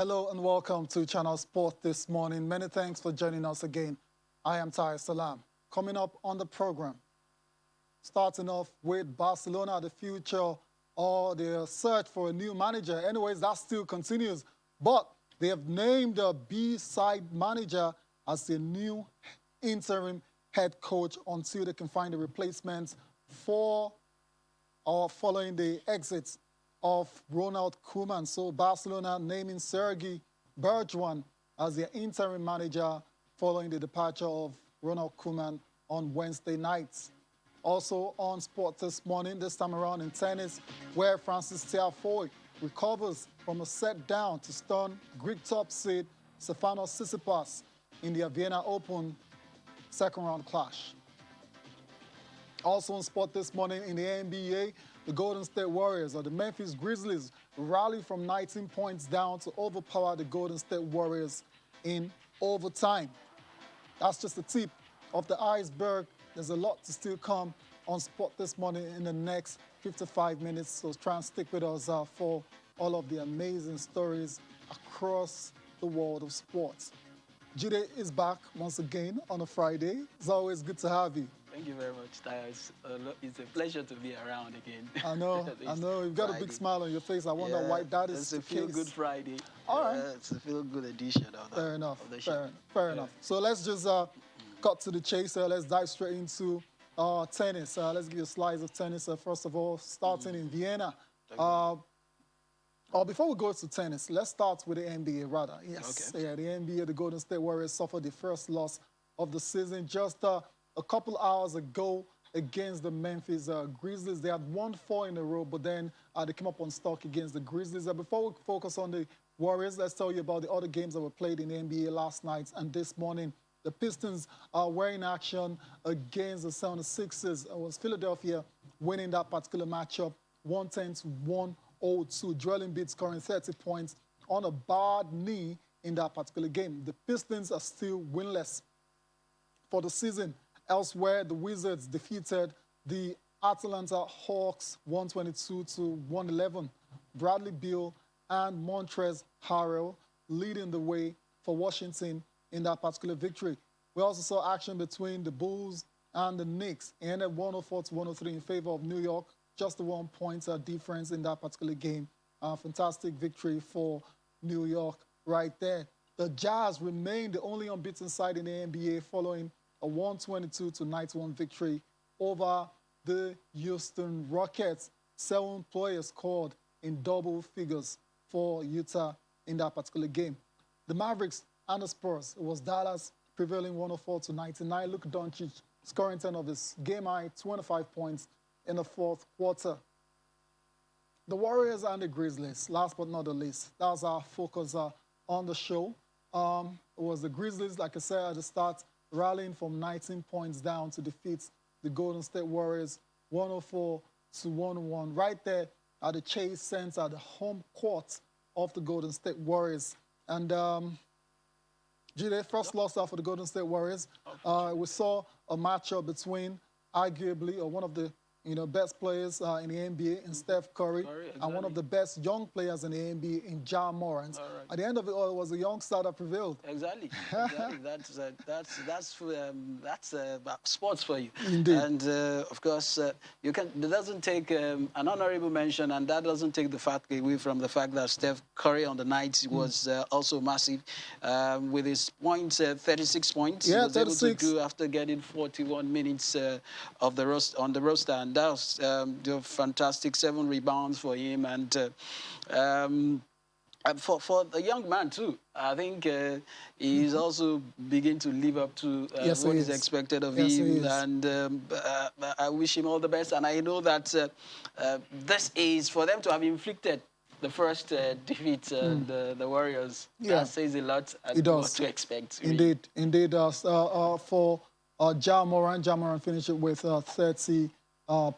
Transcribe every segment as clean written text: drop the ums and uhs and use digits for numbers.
Hello and welcome to Channel Sport this morning. Many thanks for joining us again. I am Tahir Salam. Coming up on the program, starting off with Barcelona, the future or their search for a new manager. Anyways, that still continues. But they have named a B-side manager as the new interim head coach until they can find a replacement for or following the exit of Ronald Koeman. So Barcelona naming Sergi Bergwijn as their interim manager following the departure of Ronald Koeman on Wednesday night. Also on sport this morning, this time around in tennis, where Francis Tiafoe recovers from a set down to stun Greek top seed Stefanos Tsitsipas in the Vienna Open second round clash. Also on sport this morning in the NBA, the Golden State Warriors or the Memphis Grizzlies rally from 19 points down to overpower the Golden State Warriors in overtime. That's just the tip of the iceberg. There's a lot to still come on sport this morning in the next 55 minutes. So try and stick with us for all of the amazing stories across the world of sports. Jide is back once again on a Friday. It's always good to have you. Thank you very much, Tyler. It's a pleasure to be around again. I know. You've got Friday. A big smile on your face. I wonder why that is the case. It's a feel-good Friday. All right. It's a feel-good edition of the, Fair enough. Of the show. Fair enough. So let's just cut to the chase. Let's dive straight into tennis. Let's give you a slice of tennis. First of all, starting in Vienna. Before we go to tennis, let's start with the NBA, rather. Yes. Okay. Yeah, the NBA, the Golden State Warriors suffered the first loss of the season just a couple hours ago against the Memphis Grizzlies. They had won 4 in a row, but then they came up on stock against the Grizzlies. Before we focus on the Warriors, let's tell you about the other games that were played in the NBA last night and this morning. The Pistons were in action against the 76ers. It was Philadelphia winning that particular matchup, 110 to 102. Joel Embiid scoring 30 points on a bad knee in that particular game. The Pistons are still winless for the season. Elsewhere, the Wizards defeated the Atlanta Hawks 122 to 111. Bradley Beal and Montrezl Harrell leading the way for Washington in that particular victory. We also saw action between the Bulls and the Knicks. It ended 104 to 103 in favor of New York. Just the 1 point difference in that particular game. Fantastic victory for New York right there. The Jazz remain the only unbeaten side in the NBA following a 122 to 91 victory over the Houston Rockets. 7 players scored in double figures for Utah in that particular game. The Mavericks and the Spurs, it was Dallas prevailing 104 to 99. Luka Doncic scoring 10 of his game-high 25 points in the fourth quarter. The Warriors and the Grizzlies, last but not the least. That was our focus on the show. It was the Grizzlies, like I said at the start, rallying from 19 points down to defeat the Golden State Warriors 104 to 101. Right there at the Chase Center, the home court of the Golden State Warriors. And Jide, first loss for the Golden State Warriors. We saw a matchup between arguably one of the best players in the NBA in Steph Curry, exactly. And one of the best young players in the NBA in Ja Morant. Right. At the end of it all, it was a young star that prevailed. Exactly. That's sports for you. Indeed. And of course, that doesn't take an honorable mention, and that doesn't take the fact away from the fact that Steph Curry on the night was also massive with his points, 36 points. Yeah, he was 36. able to do after getting 41 minutes of the on the roster. And that was fantastic, 7 rebounds for him. And for the young man, too, I think he's also beginning to live up to what is expected of him. And I wish him all the best. And I know that this is for them to have inflicted the first defeat, the Warriors. Yeah. That says a lot. It does. What to expect. Indeed. For Ja Morant finished it with 30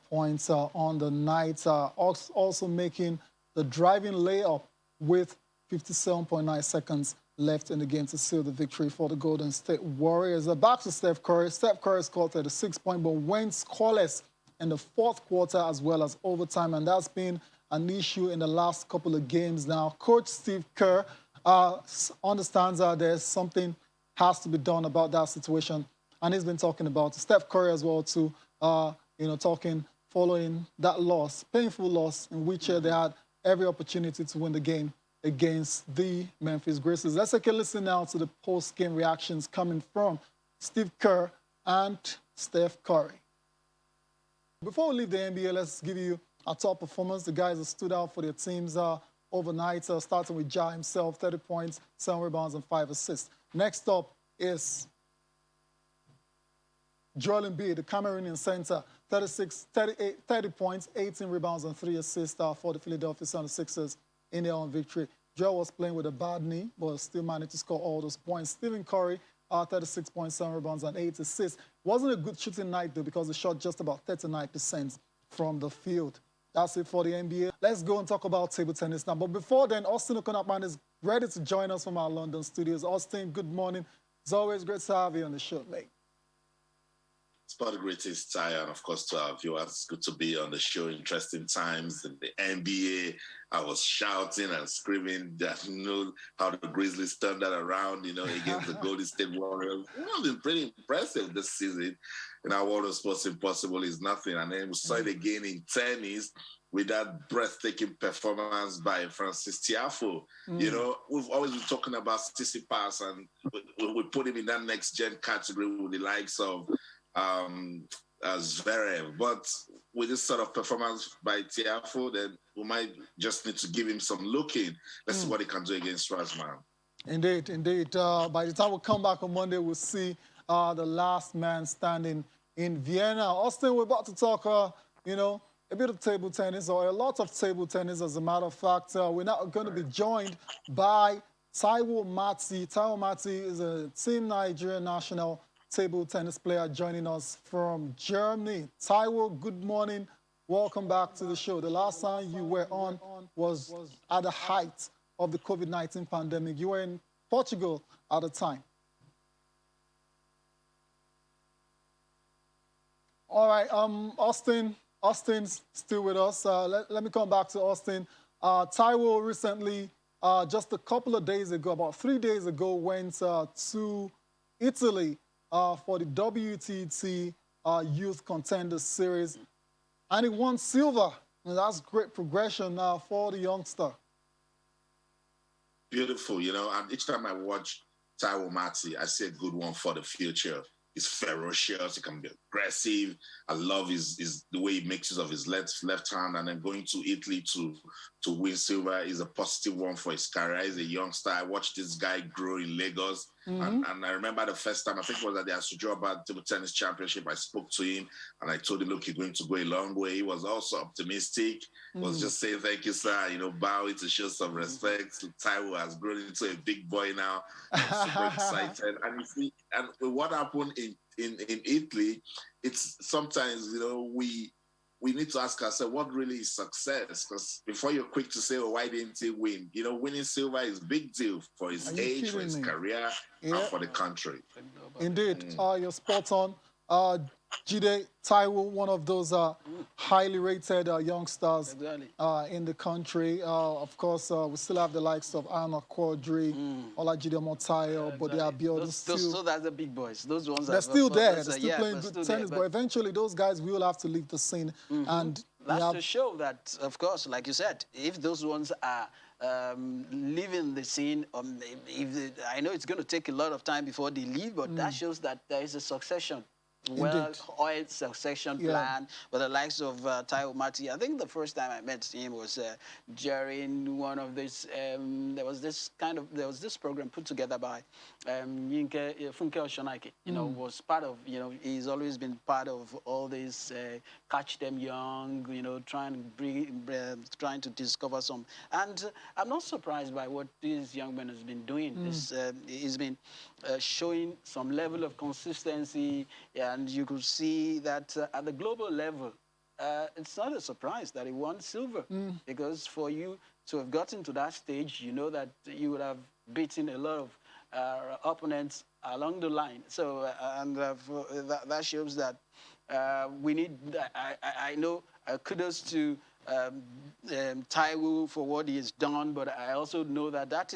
points on the night. Also making the driving layup with 57.9 seconds left in the game to seal the victory for the Golden State Warriors. Back to Steph Curry. Steph Curry scored 36 points, but went scoreless in the fourth quarter as well as overtime, and that's been an issue in the last couple of games now. Coach Steve Kerr understands that there's something has to be done about that situation. And he's been talking about Steph Curry as well too, talking following that loss, painful loss in which they had every opportunity to win the game against the Memphis Grizzlies. Let's take a listen now to the post-game reactions coming from Steve Kerr and Steph Curry. Before we leave the NBA, let's give you our top performance. The guys that stood out for their teams overnight, starting with Ja himself, 30 points, 7 rebounds, and 5 assists. Next up is Joel Embiid, the Cameroonian center, 30 points, 18 rebounds, and 3 assists for the Philadelphia 76ers in their own victory. Joel was playing with a bad knee, but still managed to score all those points. Stephen Curry, 36 points, 7 rebounds, and 8 assists. Wasn't a good shooting night, though, because he shot just about 39% from the field. That's it for the NBA. Let's go and talk about table tennis now. But before then, Austin Okonakman is ready to join us from our London studios. Austin, good morning. It's always great to have you on the show, mate. Sport the greatest, Ty, and of course to our viewers, good to be on the show. Interesting times in the NBA. I was shouting and screaming that, how the Grizzlies turned that around, against the Golden State Warriors. It's been pretty impressive this season. In our world of sports, impossible is nothing. And then we saw it again in tennis with that breathtaking performance by Francis Tiafoe. We've always been talking about Tsitsipas, and we put him in that next-gen category with the likes of Zverev, but with this sort of performance by Tiafoe, then we might just need to give him some looking. Let's see what he can do against Razman. Indeed. By the time we come back on Monday, we'll see the last man standing in Vienna. Austin, we're about to talk, a bit of table tennis, or a lot of table tennis, as a matter of fact. We're now going to be joined by Taiwo Matsi. Taiwo Matsi is a Team Nigeria national table tennis player joining us from Germany. Taiwo, good morning. Welcome back to the show. The last time you were on was at the height of the COVID-19 pandemic. You were in Portugal at the time. All right, Austin's still with us. Let me come back to Austin. Taiwo recently, just a couple of days ago, about 3 days ago, went to Italy for the WTT Youth Contender Series, and he won silver. And that's great progression for the youngster. Beautiful, and each time I watch Taiwo Matsi, I see a good one for the future. He's ferocious, he can be aggressive. I love the way he makes use of his left hand, and then going to Italy to win silver is a positive one for his career. He's a youngster. I watched this guy grow in Lagos. And I remember the first time, I think it was at the Asujoba Table Tennis Championship, I spoke to him and I told him, look, you're going to go a long way. He was also optimistic. He was just saying, thank you, sir, bowing to show some respect. Taiwo has grown into a big boy now. I'm super excited. And you see, and what happened in Italy, it's sometimes, we need to ask ourselves, what really is success? Because before you're quick to say, why didn't he win? Winning silver is a big deal for his age, for his career, and for the country. Indeed. You're spot on. Jide Taiwo, one of those highly rated youngsters in the country. Of course, we still have the likes of Anna Quadri, Olajide Motayo, but they are building still. So that's the big boys. Those ones they're still there. They're still playing good tennis, but eventually those guys will have to leave the scene. And that's to show that, of course, like you said, if those ones are leaving the scene, I know it's going to take a lot of time before they leave, but that shows that there is a succession. Well-oiled succession plan with the likes of Taiwo Matsi. I think the first time I met him was during one of this. There was this program put together by Funke Oshonaike. Was part of. He's always been part of all this. Catch them young. Trying to discover some. And I'm not surprised by what this young man has been doing. He's been showing some level of consistency. And you could see that at the global level, it's not a surprise that he won silver. Because for you to have gotten to that stage, you know that you would have beaten a lot of opponents along the line. So, that shows that we need, I know, kudos to Taiwo for what he has done, but I also know that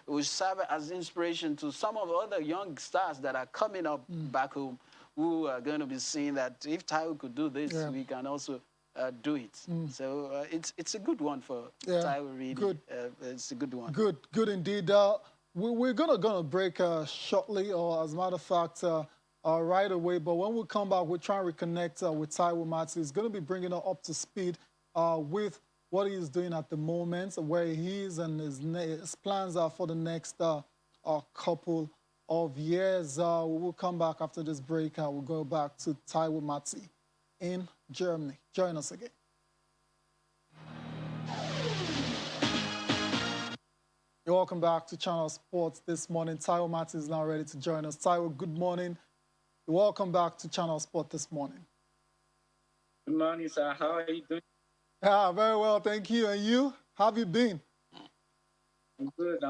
will serve as inspiration to some of the other young stars that are coming up back home, who are going to be seeing that if Taiwo could do this, we can also do it. So it's a good one for Taiwo, really. Good. It's a good one. Good indeed. We're gonna break shortly, or as a matter of fact, right away. But when we come back, we're trying to reconnect with Taiwo Matsi. He's going to be bringing us up to speed with what he's doing at the moment, where he is, and his plans are for the next couple of years. We'll come back after this break. We'll go back to Taiwo Matsi in Germany. Join us again. You're welcome back to Channel Sports this morning. Taiwo Matsi is now ready to join us. Taiwo, good morning. You're welcome back to Channel Sport this morning. Good morning, sir. How are you doing? Yeah, very well, thank you. And you? How have you been? I'm good.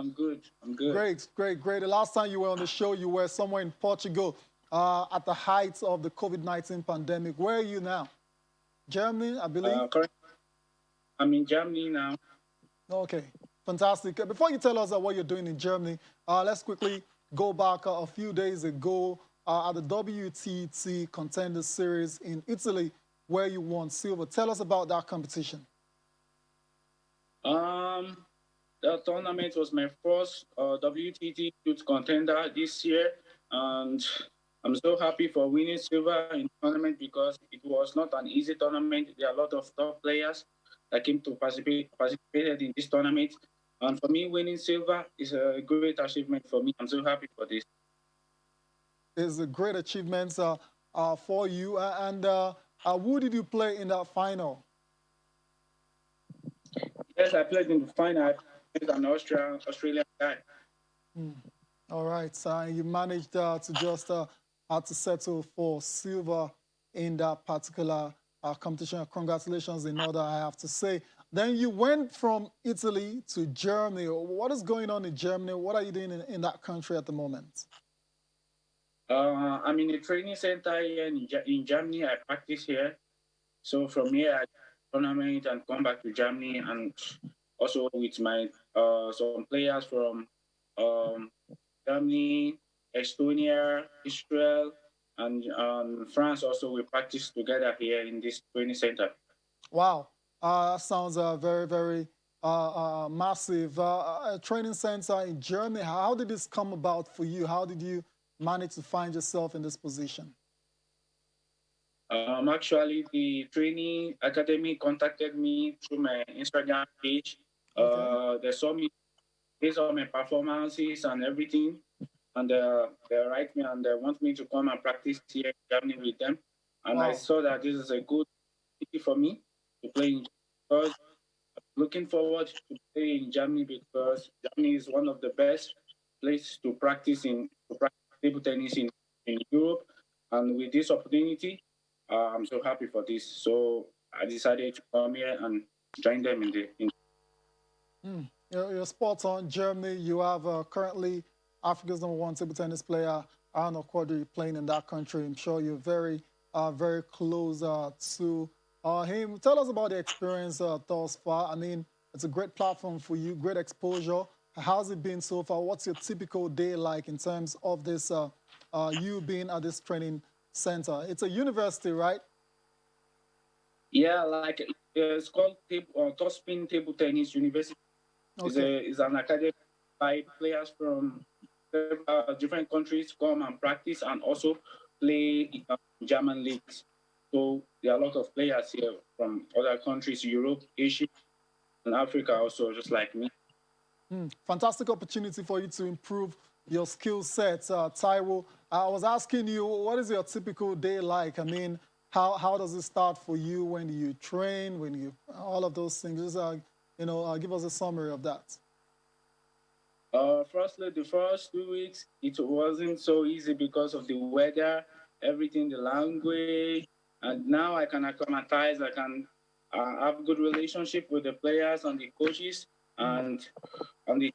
Great. The last time you were on the show, you were somewhere in Portugal at the height of the COVID-19 pandemic. Where are you now? Germany, I believe? I'm in Germany now. Okay, fantastic. Before you tell us what you're doing in Germany, let's quickly go back a few days ago at the WTT Contender Series in Italy, where you won silver. Tell us about that competition. The tournament was my first WTT Youth Contender this year, and I'm so happy for winning silver in the tournament because it was not an easy tournament. There are a lot of top players that came to participated in this tournament, and for me, winning silver is a great achievement for me. I'm so happy for this. It's a great achievement for you. Who did you play in that final? Yes, I played in the final. I played an Australian guy. All right, so you managed to just to settle for silver in that particular competition. Congratulations in order, I have to say. Then you went from Italy to Germany. What is going on in Germany? What are you doing in that country at the moment? I'm in a training center here in Germany. I practice here. So from here, I tournament and come back to Germany, and also with my some players from Germany, Estonia, Israel, and France. Also, we practice together here in this training center. Wow, that sounds very, very massive. A training center in Germany. How did this come about for you? How did you manage to find yourself in this position? Actually, the training academy contacted me through my Instagram page. They saw me based on my performances and everything, and they write me and they want me to come and practice here in Germany with them. And I saw that this is a good opportunity for me to play in because I'm looking forward to play in Germany because Germany is one of the best places to practice table tennis in Europe. And with this opportunity, I'm so happy for this. So I decided to come here and join them in the. You're spot on. Germany, you have currently Africa's #1 table tennis player, Arnold Quadri, playing in that country. I'm sure you're very, very close to him. Tell us about the experience thus far. I mean, it's a great platform for you, great exposure. How's it been so far? What's your typical day like in terms of this, you being at this training center? It's a university, right? Yeah, like it's called Top Spin Table Tennis University. Okay. It's an academy by players from different countries come and practice and also play German leagues. So there are a lot of players here from other countries, Europe, Asia, and Africa also, just like me. Fantastic opportunity for you to improve your skill set. Taiwo, I was asking you, what is your typical day like? I mean, how does it start for you? When do you train? When you all of those things? Just give us a summary of that. Firstly, the first 2 weeks, it wasn't so easy because of the weather, everything, the language. And now I can acclimatize. I can have good relationship with the players and the coaches, and they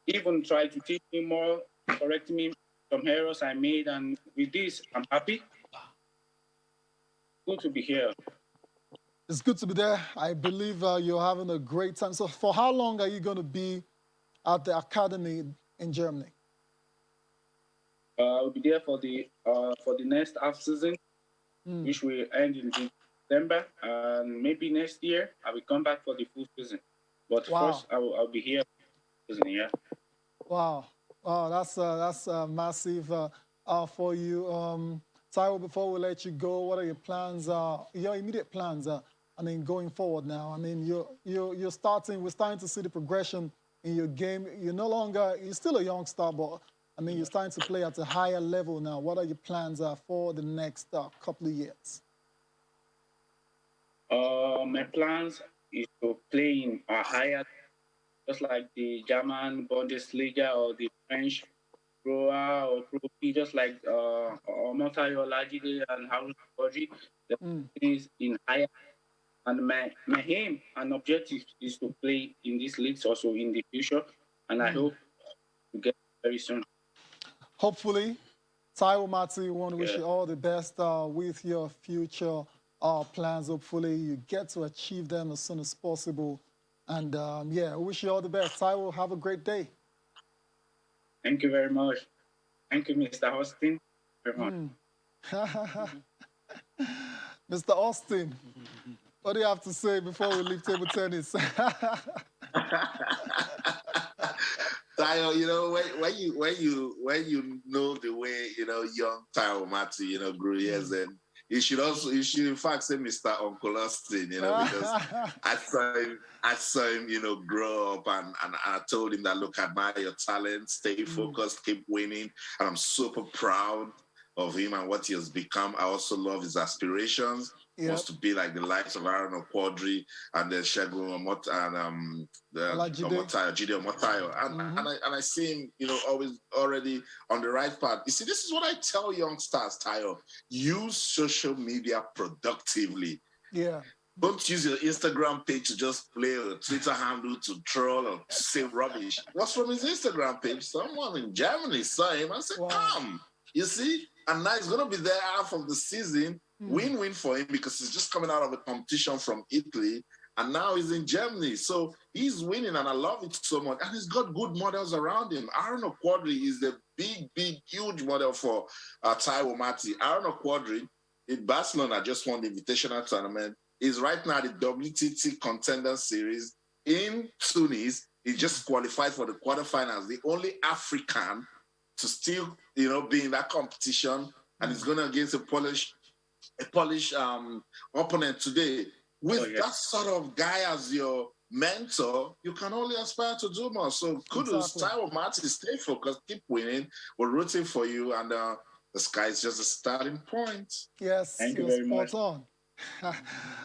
even try to teach me more, correct me some errors I made. And with this, I'm happy. Good to be here. It's good to be there. I believe you're having a great time. So for how long are you going to be at the academy in Germany? I'll be there for the next half season, which will end in December, and maybe next year I will come back for the full season. But first, I'll be here for the season. Yeah. Wow, wow, that's massive for you. Tyrell, before we let you go, what are your plans? Your immediate plans? I mean, going forward now. I mean, you're starting. We're starting to see the progression in your game. You're still a youngster, but I mean, you're starting to play at a higher level now. What are your plans for the next couple of years? My plans is to play in a higher, just like the German Bundesliga or the French Pro A or Pro B, just like Omotayo Olajide and Haruna Koji. The is in higher. And my aim and objective is to play in these leagues also in the future. And I hope to get very soon. Hopefully. Taiwo Mati, we want to wish you all the best with your future plans. Hopefully, you get to achieve them as soon as possible. And yeah, I wish you all the best. Taiwo, have a great day. Thank you very much. Thank you, Mr. Austin. Very much. Mr. Austin, what do you have to say before we leave table tennis? Tayo, when you know the way young Tayo Mati grew years, and you should in fact say Mr. Uncle Austin, because I saw him grow up, and I told him that, look, admire your talent, stay focused, keep winning, and I'm super proud of him and what he has become. I also love his aspirations. Wants to be like the likes of Aaron Okwadri and then Shegun Omot and Jide Omotayo. And I see him, always already on the right path. You see, this is what I tell youngsters, Tayo. Use social media productively. Yeah. Don't use your Instagram page to just play, or Twitter handle to troll or say rubbish. What's from his Instagram page? Someone in Germany saw him and said, come. You see? And now he's going to be there half of the season. Win-win for him, because he's just coming out of a competition from Italy, and now he's in Germany. So he's winning, and I love it so much. And he's got good models around him. Aaron Okwadri is the big, huge model for Taiwo Mati. Aaron Okwadri in Barcelona just won the Invitational Tournament. He's right now at the WTT Contender Series in Tunis. He just qualified for the quarterfinals, the only African to still, be in that competition. And he's going against a Polish opponent today. With that sort of guy as your mentor, you can only aspire to do more. So kudos, Taiwo Mati, stay focused, keep winning. We're rooting for you, and the sky is just a starting point. Yes, thank you very much. On.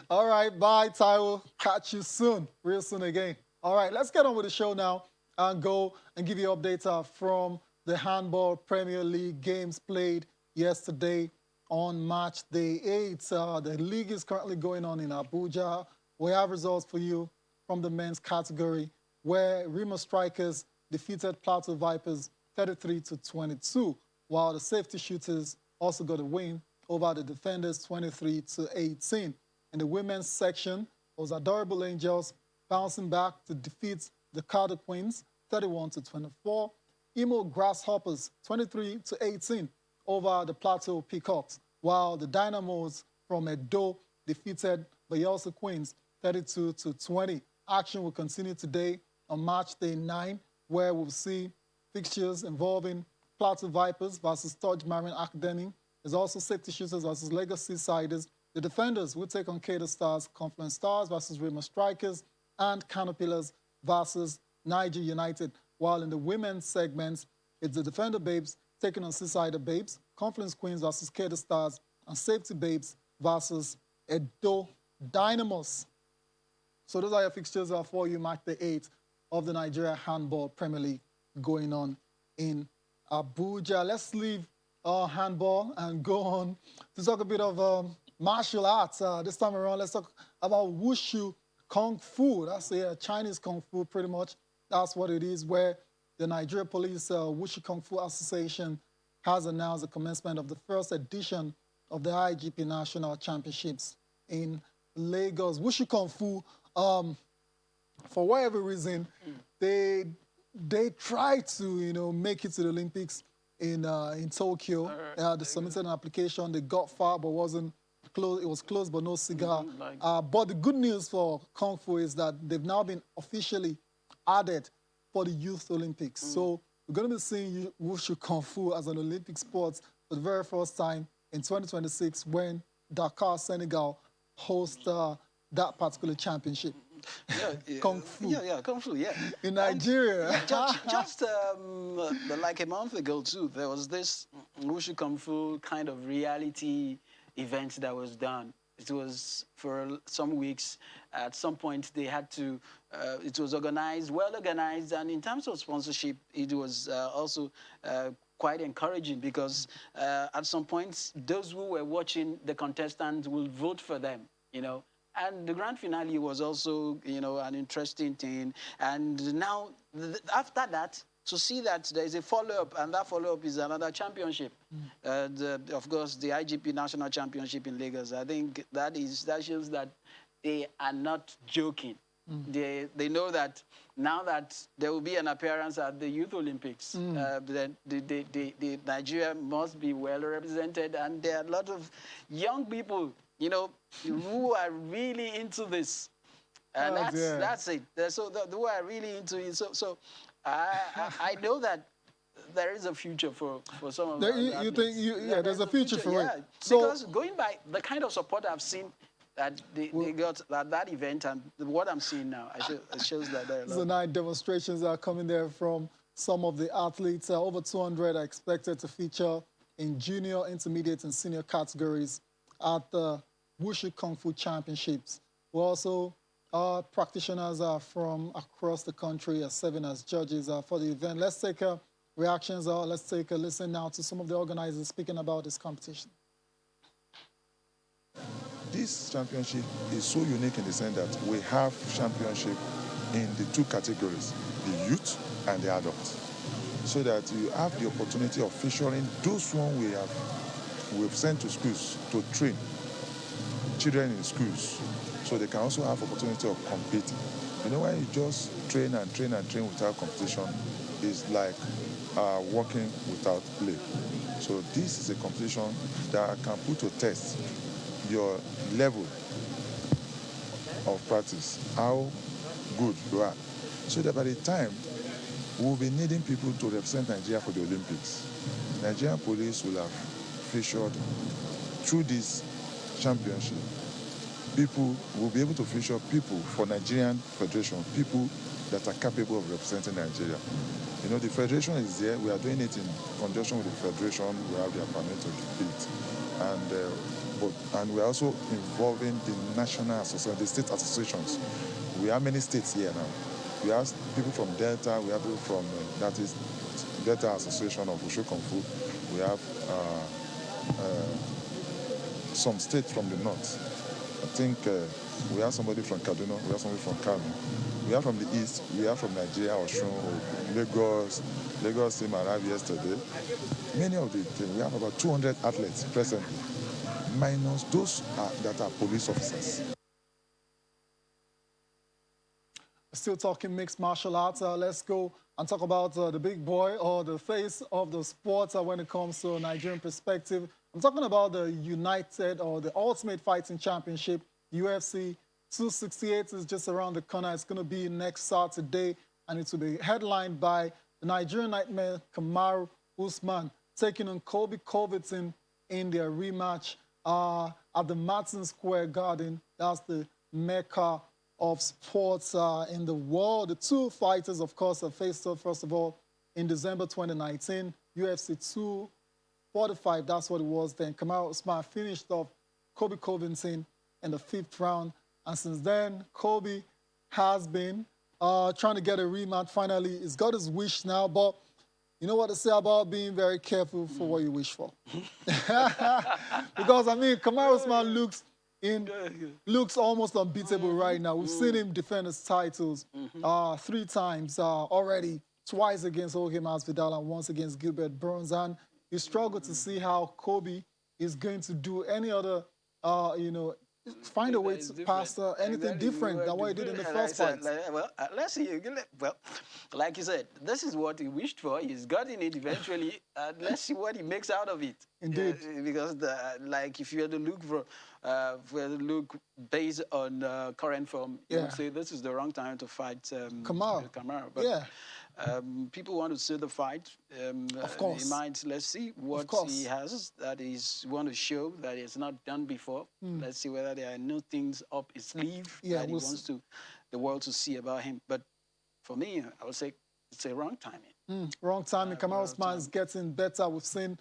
All right, bye, Taiwo. Catch you soon, real soon again. All right, let's get on with the show now and go and give you updates from the Handball Premier League games played yesterday on March day 8. The league is currently going on in Abuja. We have results for you from the men's category, where Rematch Strikers defeated Plateau Vipers 33-22, while the Safety Shooters also got a win over the Defenders 23-18. In the women's section, it was Adorable Angels bouncing back to defeat the Carter Queens 31-24. Imo Grasshoppers 23-18 over the Plateau Peacocks, while the Dynamos from Edo defeated Bayelsa Queens 32-20. Action will continue today on March day 9, where we'll see fixtures involving Plateau Vipers versus Tudge Marine Academy. There's also Safety Shooters versus Legacy Siders. The Defenders will take on Cater Stars, Confluence Stars versus Rematch Strikers, and Canopilas versus Niger United. While in the women's segments, it's the Defender Babes taking on Seasider Babes, Confluence Queens versus Cater Stars, and Safety Babes versus Edo Dynamos. So those are your fixtures for you, March the 8th of the Nigeria Handball Premier League going on in Abuja. Let's leave handball and go on to talk a bit of martial arts. This time around, let's talk about Wushu Kung Fu. That's Chinese Kung Fu, pretty much. That's what it is, where the Nigeria Police Wushu Kung Fu Association has announced the commencement of the first edition of the IGP National Championships in Lagos. Wushu Kung Fu, for whatever reason, they tried to make it to the Olympics in Tokyo. They submitted an application. They got far, but wasn't close. It was close, but no cigar. But the good news for Kung Fu is that they've now been officially added for the Youth Olympics. So we're going to be seeing Wushu Kung Fu as an Olympic sport for the very first time in 2026 when Dakar, Senegal hosts that particular championship. Kung Fu. Kung Fu, yeah. In Nigeria. Just like a month ago, too, there was this Wushu Kung Fu kind of reality event that was done. It was for some weeks. At some point, they had to, it was organized, well organized, and in terms of sponsorship, it was also quite encouraging because at some points, those who were watching the contestants will vote for them, And the grand finale was also, an interesting thing. And now, after that, to see that there is a follow-up, and that follow-up is another championship. Of course, the IGP National Championship in Lagos. I think that shows that they are not joking. They know that now that there will be an appearance at the Youth Olympics, the Nigeria must be well represented, and there are a lot of young people, who are really into this. And that's it. So who are really into it. So I know that there is a future for some of them. You think, there's a future for it. So, because going by the kind of support I've seen that they got at that event and what I'm seeing now, it shows that there are a lot. So now demonstrations are coming there from some of the athletes. Over 200 are expected to feature in junior, intermediate, and senior categories at the Wushu Kung Fu Championships. We also practitioners from across the country are serving as judges for the event. Let's take reactions. Let's take a listen now to some of the organizers speaking about this competition. This championship is so unique in the sense that we have championship in the two categories, the youth and the adults, so that you have the opportunity of featuring those one we've sent to schools to train children in schools, so they can also have opportunity of competing. When you just train and train and train without competition, it's like working without play. So this is a competition that can put to test your level of practice, how good you are, so that by the time we'll be needing people to represent Nigeria for the Olympics, Nigerian police will have featured through this championship. People will be able to feature people for Nigerian Federation, people that are capable of representing Nigeria. The federation is there. We are doing it in conjunction with the federation. We have the permit to compete, and we are also involving the national association, the state associations. We have many states here now. We have people from Delta. We have people from that is Delta Association of Wushu Kung Fu. We have some states from the north. I think we have somebody from Kaduna, we have somebody from Kano. We have from the east, we have from Nigeria, Osun, Lagos. Lagos team arrived yesterday. Many of the things, we have about 200 athletes presently, minus those that are police officers. Still talking mixed martial arts. Let's go and talk about the big boy or the face of the sport when it comes to a Nigerian perspective. I'm talking about the United or the Ultimate Fighting Championship. UFC 268 is just around the corner. It's going to be next Saturday, and it will be headlined by the Nigerian Nightmare Kamaru Usman taking on Colby Covington in their rematch at the Madison Square Garden. That's the mecca of sports in the world. The two fighters, of course, have faced off, first of all, in December 2019, UFC 245, that's what it was then. Kamaru Usman finished off Colby Covington in the 5th round. And since then, Colby has been trying to get a rematch. Finally, he's got his wish now. But you know what they say about being very careful for what you wish for. Because, Kamaru Usman looks almost unbeatable right now. We've seen him defend his titles 3 times already. Twice against Jorge Masvidal and once against Gilbert Burns. And you struggle to see how Colby is going to do any other, find a way to pass anything different than what he did in the first fight. Let's see. Well, like you said, this is what he wished for. He's gotten it eventually. Let's see what he makes out of it. Indeed. Because, like, if you had to look based on current form, you would say this is the wrong time to fight Kamaru. But people want to see the fight. Of course. Let's see what he has that he's want to show that he has not done before. Let's see whether there are new things up his sleeve that he wants the world to see about him. But for me, I would say it's a wrong timing. Wrong timing. Kamaru Usman is getting better. We've seen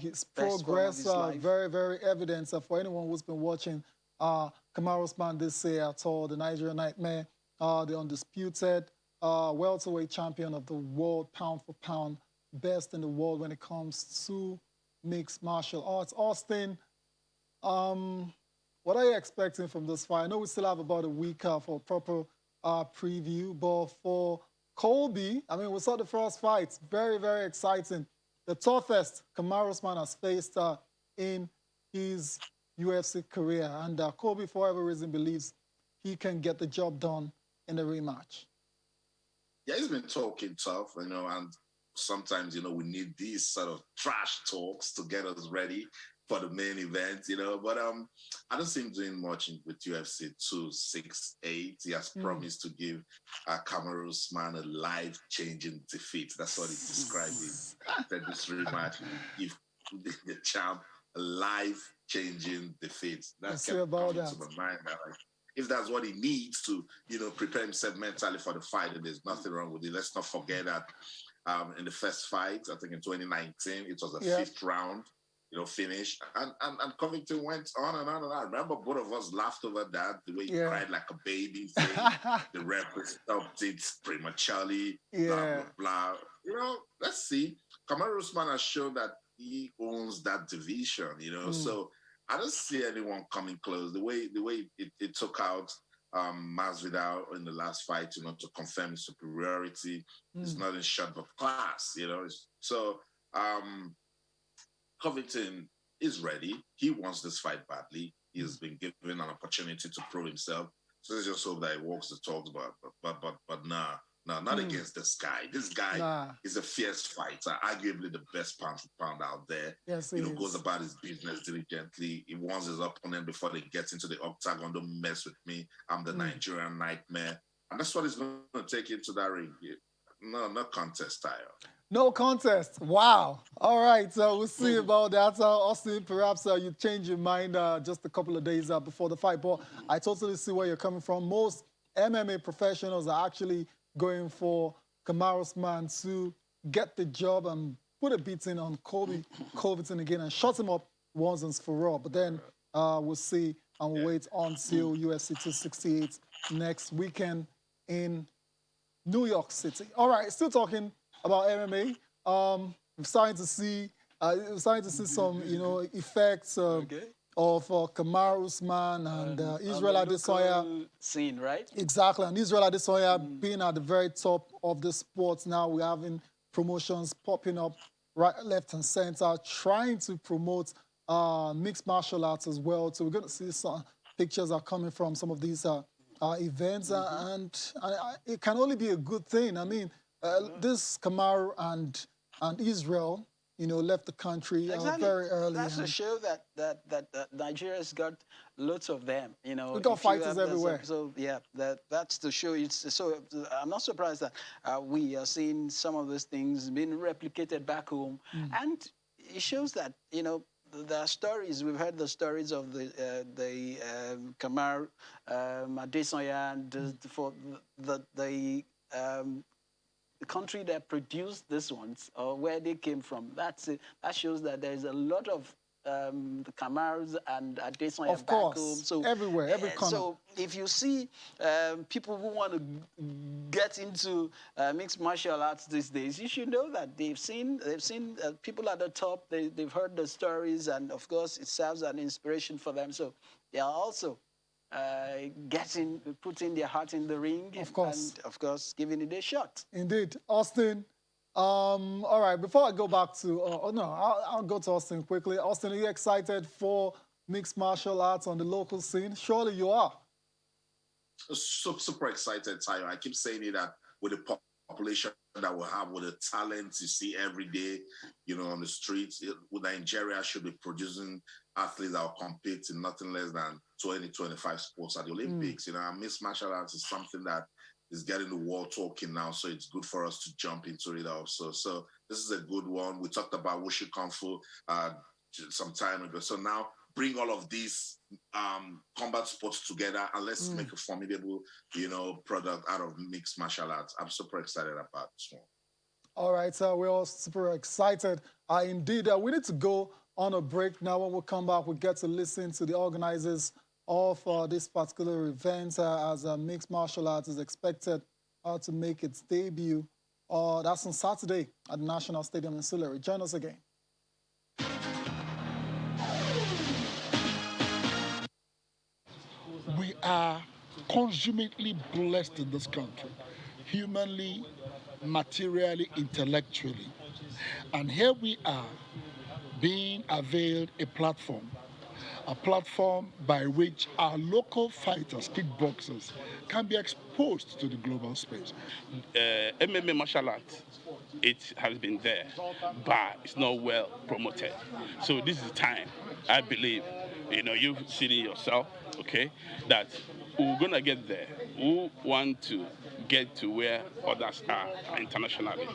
his progress, very, very evident for anyone who's been watching Kamaru Usman this year at all. The Nigerian Nightmare, the undisputed welterweight champion of the world, pound for pound, best in the world when it comes to mixed martial arts. Austin, what are you expecting from this fight? I know we still have about a week for a proper preview, but for Colby, I mean, we saw the first fight. Very, very exciting. The toughest Kamaru Usman has faced in his UFC career. And Colby, for whatever reason, believes he can get the job done in the rematch. Yeah, he's been talking tough, you know, and sometimes, you know, we need these sort of trash talks to get us ready for the main event, you know. But I don't see him doing much with UFC 268. He has promised to give Kamaru Usman a life-changing defeat. That's what he described it. That this rematch will give the champ a life-changing defeat. That's coming to my mind. Like, if that's what he needs to, you know, prepare himself mentally for the fight, and there's nothing wrong with it. Let's not forget that in the first fight, I think in 2019, it was a fifth round, you know, finish. And Covington went on and on and on. I remember both of us laughed over that, the way he cried like a baby. The ref stopped it prematurely, blah, blah, blah. You know, let's see. Kamaru Usman has shown that he owns that division, you know, so I don't see anyone coming close. The way it took out Masvidal in the last fight, you know, to confirm his superiority is not in shot but class, you know. So Covington is ready. He wants this fight badly. He has been given an opportunity to prove himself. So let's just hope that he walks the talks, but nah. No, not against this guy. This guy is a fierce fighter, arguably the best pound for pound out there. Yes, you know, goes about his business diligently. He warns his opponent before they get into the octagon. Don't mess with me. I'm the Nigerian Nightmare. And that's what he's going to take into that ring. No contest, Tayo. No contest. Wow. All right. So we'll see about that. Austin, perhaps you change your mind just a couple of days before the fight. But I totally see where you're coming from. Most MMA professionals are actually going for Kamaru Usman to get the job and put a beating on Covington again and shut him up once and for all. But then we'll see and we'll wait until UFC 268 next weekend in New York City. All right, still talking about MMA. We're starting to see some, you know, effects of Kamaru Usman and Israel Adesanya. Scene, right? Exactly, and Israel Adesanya being at the very top of the sport now. We're having promotions popping up right, left, and center, trying to promote mixed martial arts as well. So we're going to see some pictures are coming from some of these events, and it can only be a good thing. I mean, this Kamaru and Israel, you know, left the country very early. That's to show that Nigeria's got lots of them. You know, we got fighters everywhere. So yeah, that's to show. So I'm not surprised that we are seeing some of those things being replicated back home, and it shows that, you know, the stories we've heard, the stories of the Kamaru, Adesanya, and for the country that produced these ones, or where they came from. That's it. That shows that there's a lot of the Kamarus and Adesanya back home. So everywhere, every corner. So if you see people who want to get into mixed martial arts these days, you should know that they've seen people at the top. They've heard the stories, and of course, it serves an inspiration for them. So they are also putting their heart in the ring, of course, and of course, giving it a shot. Indeed, Austin. All right, before I go back to, I'll go to Austin quickly. Austin, are you excited for mixed martial arts on the local scene? Surely you are. Super excited, Tayo. I keep saying it that with the population that we have, with the talent you see every day, on the streets, with Nigeria should be producing athletes that will compete in nothing less than 20, 25 sports at the Olympics. Mixed martial arts is something that is getting the world talking now, so it's good for us to jump into it also. So this is a good one. We talked about Wushu Kung Fu some time ago. So now bring all of these combat sports together and let's make a formidable, product out of mixed martial arts. I'm super excited about this one. All right, we're all super excited. Indeed, we need to go on a break now. When we come back, we get to listen to the organizers of this particular event as mixed martial arts is expected to make its debut. That's on Saturday at the National Stadium in Surrey. Join us again. We are consummately blessed in this country, humanly, materially, intellectually. And here we are being availed a platform by which our local fighters, kickboxers, can be exposed to the global space. MMA martial arts, it has been there, but it's not well promoted. So this is the time, I believe, you've seen it yourself, okay, that we're going to get there. We want to get to where others are internationally.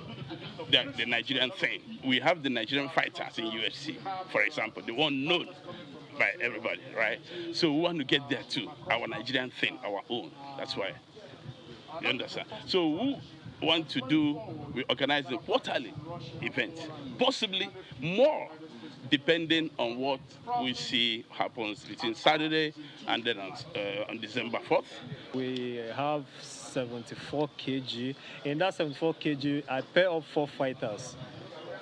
The Nigerian thing. We have the Nigerian fighters in UFC, for example, the one known by everybody, right? So we want to get there too, our Nigerian thing, our own. That's why. You understand? So we want to we organize a quarterly event, possibly more, depending on what we see happens between Saturday and then on December 4th. We have 74 kg. In that 74 kg, I pair up 4 fighters.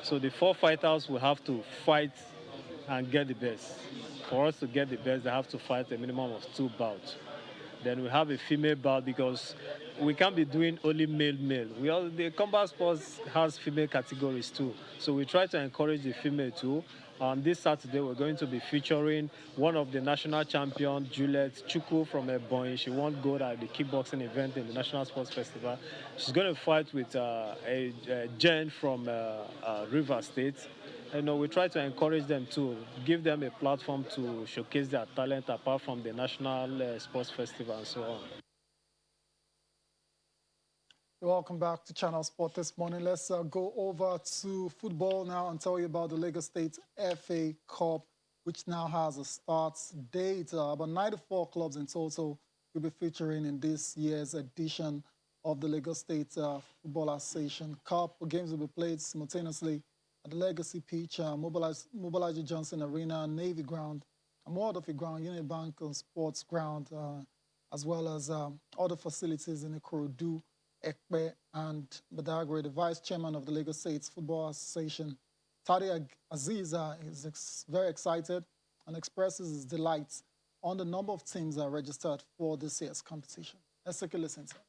So the 4 fighters will have to fight and get the best. For us to get the best, they have to fight a minimum of 2 bouts. Then we have a female bout because we can't be doing only male. The combat sports has female categories too. So we try to encourage the female too. This Saturday, we're going to be featuring one of the national champions, Juliet Chukwu from Ebonyi. She won gold at the kickboxing event in the National Sports Festival. She's going to fight with a Jen from River State. We try to encourage them to give them a platform to showcase their talent apart from the National Sports Festival and so on. Welcome back to Channel Sport this morning. Let's go over to football now and tell you about the Lagos State FA Cup, which now has a start date. About 94 clubs in total will be featuring in this year's edition of the Lagos State Football Association Cup. Games will be played simultaneously at the Legacy Pitch, Mobilizer Johnson Arena, Navy Ground, Amodofi Ground, Unibank Sports Ground, as well as other facilities in Ikorodu, Ekpe, and Badagry. The vice chairman of the Lagos State Football Association, Tadi Aziza, is very excited and expresses his delight on the number of teams that are registered for this year's competition. Let's take a listen to it.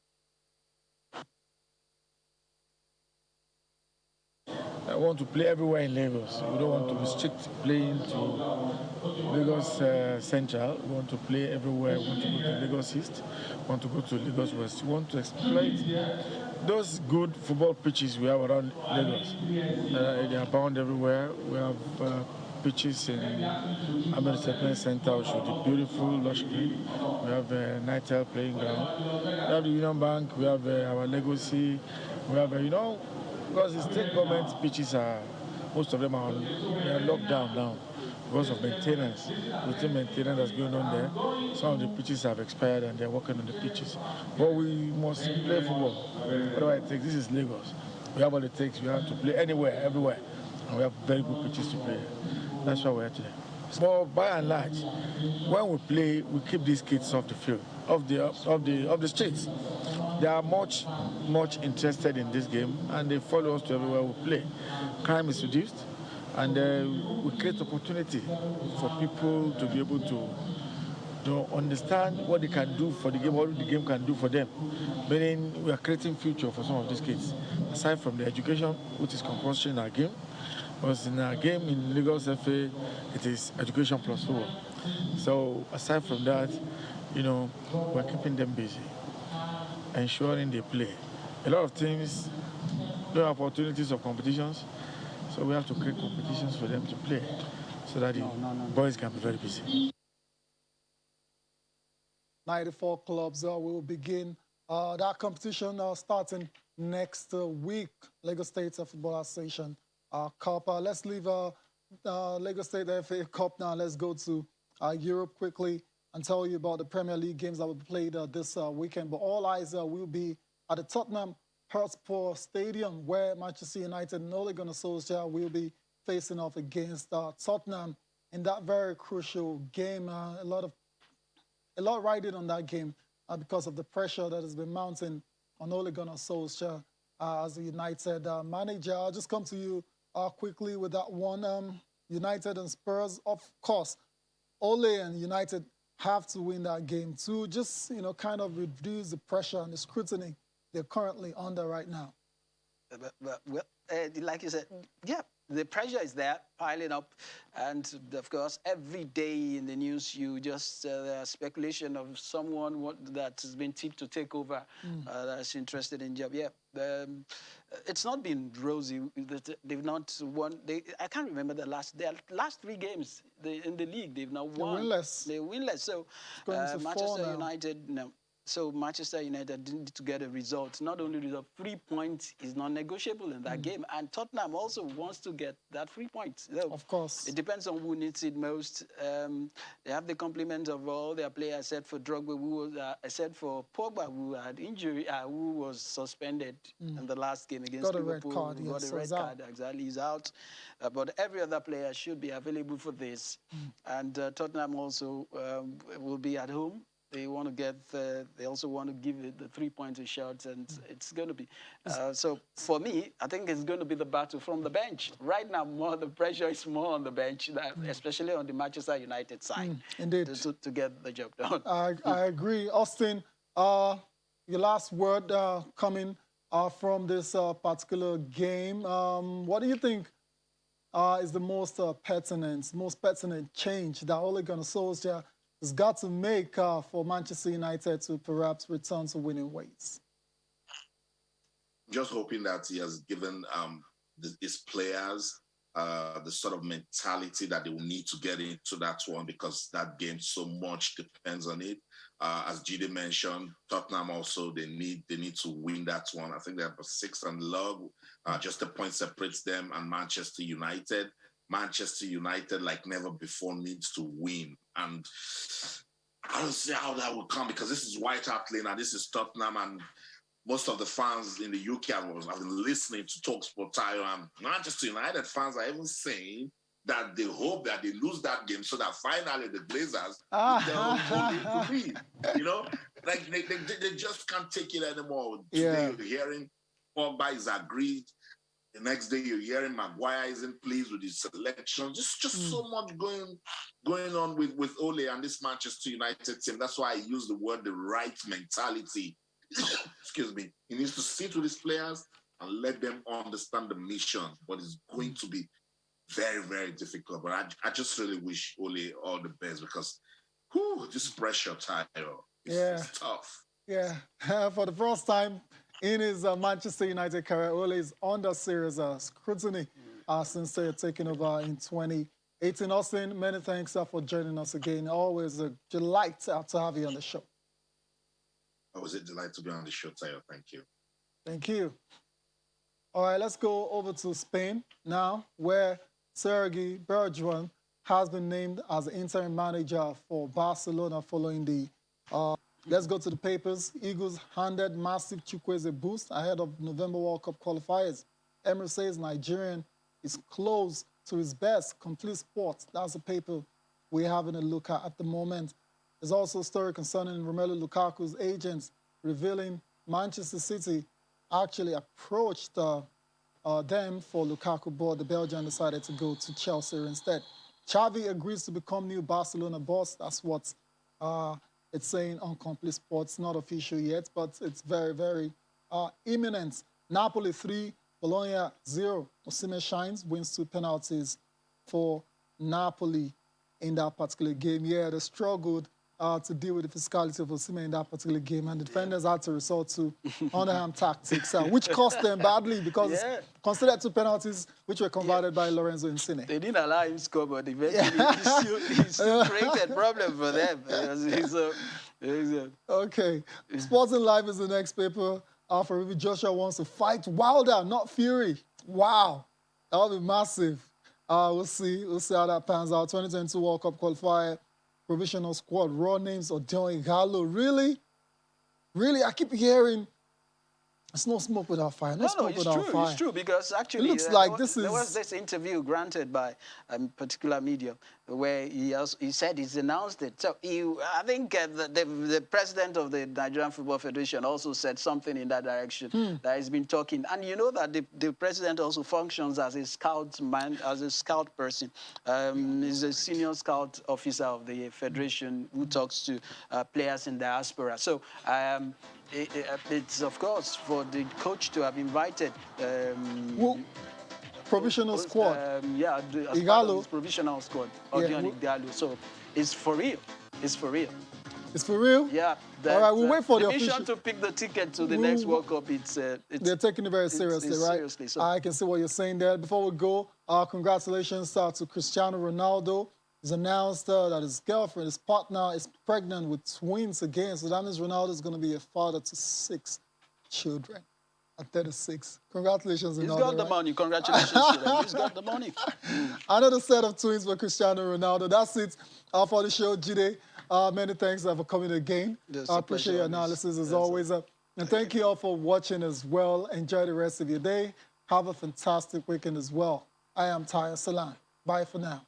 I want to play everywhere in Lagos. We don't want to restrict playing to Lagos Central. We want to play everywhere. We want to go to Lagos East. We want to go to Lagos West. We want to exploit those good football pitches we have around Lagos. They are bound everywhere. We have pitches in Ahmed Sepen Center, which should be beautiful, lush green. We have Nitel playing ground. We have the Union Bank. We have our Legacy. We have, because the state government pitches most of them are locked down now because of maintenance. Routine maintenance that's going on there. Some of the pitches have expired and they're working on the pitches. But we must play football. Whatever it takes, this is Lagos. We have all it takes. We have to play anywhere, everywhere. And we have very good pitches to play. That's why we're here today. But by and large, when we play, we keep these kids off the field, of the streets. They are much interested in this game, and they follow us to everywhere we play. Crime is reduced, and we create opportunity for people to be able to understand what they can do for the game, what the game can do for them. Meaning, we are creating future for some of these kids. Aside from the education, which is compulsory in our game, Because in a game in Lagos FA, it is education plus football. So aside from that, we're keeping them busy, ensuring they play. A lot of teams don't have opportunities of competitions, so we have to create competitions for them to play, so that the boys can be very busy. 94 clubs will begin that competition starting next week. Lagos State Football Association Cup. Let's leave Lagos State FA Cup now. Let's go to Europe quickly and tell you about the Premier League games that will be played this weekend. But all eyes will be at the Tottenham Hotspur Stadium, where Manchester United and Ole Gunnar Solskjaer will be facing off against Tottenham in that very crucial game. A lot riding on that game because of the pressure that has been mounting on Ole Gunnar Solskjaer as a United manager. I'll just come to you quickly with that one. United and Spurs, of course, Ole and United have to win that game to just, kind of reduce the pressure and the scrutiny they're currently under right now. Well, like you said, yeah, the pressure is there, piling up. And, of course, every day in the news, you just, there's speculation of someone that has been tipped to take over that's interested in job. Yeah, it's not been rosy. They've not won. I can't remember their last 3 games in the league. They've not won. They're winless. So Manchester United, no. So Manchester United need to get a result. Not only result, 3 points is non-negotiable in that game. And Tottenham also wants to get that 3 points. So of course. It depends on who needs it most. They have the complement of all their players, except for Drogba, except for Pogba, who had injury, who was suspended in the last game against Liverpool. Got a red card. Exactly, he's out. But every other player should be available for this. And Tottenham also will be at home. They want to get. They also want to give it the 3 points a shot, and it's going to be. So for me, I think it's going to be the battle from the bench. Right now, the pressure is more on the bench, especially on the Manchester United side. Indeed, to get the job done. I agree, Austin. Your last word coming from this particular game. What do you think is the most pertinent change that Ole Gunnar Solskjaer has got to make for Manchester United to perhaps return to winning ways? Just hoping that he has given his players the sort of mentality that they will need to get into that one, because that game so much depends on it. As Jide mentioned, Tottenham also, they need to win that one. I think they have 6 and log. Just a point separates them and Manchester United. Manchester United, like never before, needs to win. And I don't see how that would come, because this is White Hart Lane and this is Tottenham, and most of the fans in the UK have been listening to TalkSport Tayo, and Manchester United fans are even saying that they hope that they lose that game so that finally the Glazers will be. Like they just can't take it anymore. Today you're hearing Pogba is agreed. The next day you're hearing Maguire isn't pleased with his selection. Just so much going on with Ole and this Manchester United team. That's why I use the word the right mentality. Excuse me. He needs to sit with his players and let them understand the mission. But it's going to be very, very difficult. But I just really wish Ole all the best, because this pressure, Tayo, it's tough. Yeah. For the first time in his Manchester United career, Ole is under serious scrutiny since they're taking over in 2018. Austin, many thanks for joining us again. Always a delight to have you on the show. Always a delight to be on the show, Tayo. Thank you. Thank you. All right, let's go over to Spain now, where Sergi Berjuan has been named as interim manager for Barcelona following the let's go to the papers. Eagles handed massive Chukwueze boost ahead of November World Cup qualifiers. Emery says Nigerian is close to his best. Complete Sports, that's the paper we're having a look at the moment. There's also a story concerning Romelu Lukaku's agents revealing Manchester City actually approached them for Lukaku, but the Belgian decided to go to Chelsea instead. Xavi agrees to become new Barcelona boss. That's what it's saying on Complete Sports. Not official yet, but it's very, very imminent. Napoli 3, Bologna 0. Osimhen shines, wins 2 penalties for Napoli in that particular game. Yeah, they struggled to deal with the physicality of Osimhen in that particular game, and the defenders had to resort to underhand tactics, which cost them badly because it's considered 2 penalties which were converted by Lorenzo Insigne. They didn't allow him to score, but eventually he still created problem for them. Okay, Sporting Life is the next paper. For review, Joshua wants to fight Wilder, not Fury. Wow, that'll be massive. We'll see how that pans out. 2022 World Cup qualifier, provisional squad, raw names, Odell Igalo. Really, I keep hearing it's no smoke without fire. No smoke without fire. It's true, because actually it looks like there was this interview granted by a particular media where he said he's announced it. So I think the president of the Nigerian Football Federation also said something in that direction, that he's been talking. And you know that the president also functions as a scout man, as a scout person. He's a senior scout officer of the federation who talks to players in diaspora. So it's, of course, for the coach to have invited provisional squad. As part of his provisional squad, Igalo. So it's for real. It's for real. It's for real? Yeah. All right, we'll wait for the official to pick the ticket to the next World Cup. They're taking it very seriously, right? Seriously. So. I can see what you're saying there. Before we go, congratulations to Cristiano Ronaldo. It's announced that his girlfriend, his partner, is pregnant with twins again. So that means Ronaldo is going to be a father to 6 children at 36. Congratulations, Ronaldo. He's got the money. Congratulations to them. He's got the money. Another set of twins for Cristiano Ronaldo. That's it for the show, Jide. Many thanks for coming again. I appreciate your analysis as always. And thank you all for watching as well. Enjoy the rest of your day. Have a fantastic weekend as well. I am Taya Salan. Bye for now.